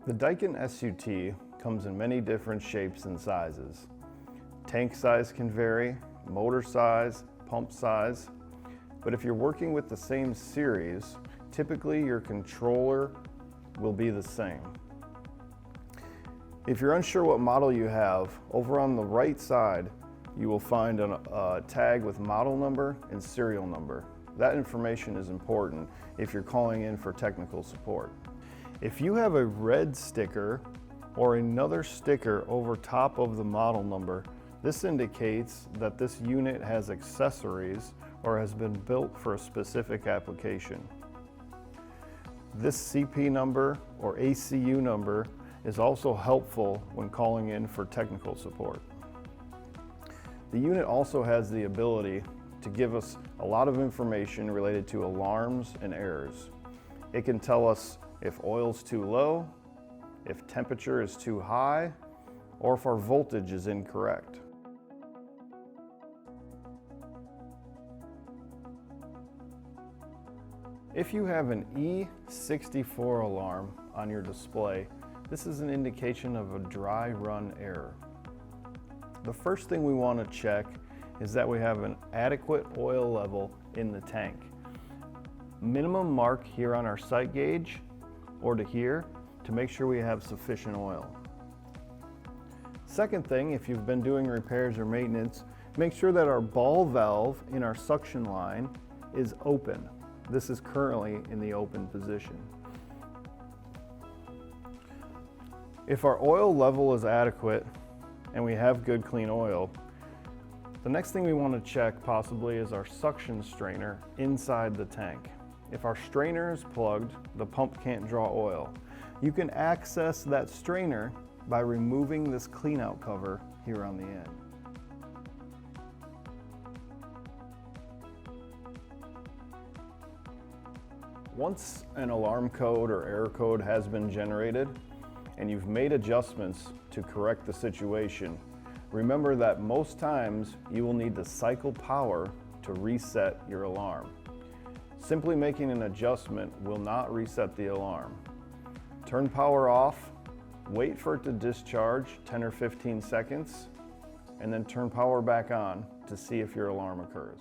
The Daikin SUT comes in many different shapes and sizes. Tank size can vary, motor size, pump size, but if you're working with the same series, typically your controller will be the same. If you're unsure what model you have, over on the right side, you will find a tag with model number and serial number. That information is important if you're calling in for technical support. If you have a red sticker or another sticker over top of the model number, this indicates that this unit has accessories or has been built for a specific application. This CP number or ACU number is also helpful when calling in for technical support. The unit also has the ability to give us a lot of information related to alarms and errors. It can tell us if oil's too low, if temperature is too high, or if our voltage is incorrect. If you have an E64 alarm on your display, this is an indication of a dry run error. The first thing we want to check is that we have an adequate oil level in the tank. Minimum mark here on our sight gauge or to here to make sure we have sufficient oil. Second thing, if you've been doing repairs or maintenance, make sure that our ball valve in our suction line is open. This is currently in the open position. If our oil level is adequate and we have good clean oil, the next thing we want to check possibly is our suction strainer inside the tank. If our strainer is plugged, the pump can't draw oil. You can access that strainer by removing this cleanout cover here on the end. Once an alarm code or error code has been generated and you've made adjustments to correct the situation, remember that most times you will need to cycle power to reset your alarm. Simply making an adjustment will not reset the alarm. Turn power off, wait for it to discharge 10 or 15 seconds, and then turn power back on to see if your alarm occurs.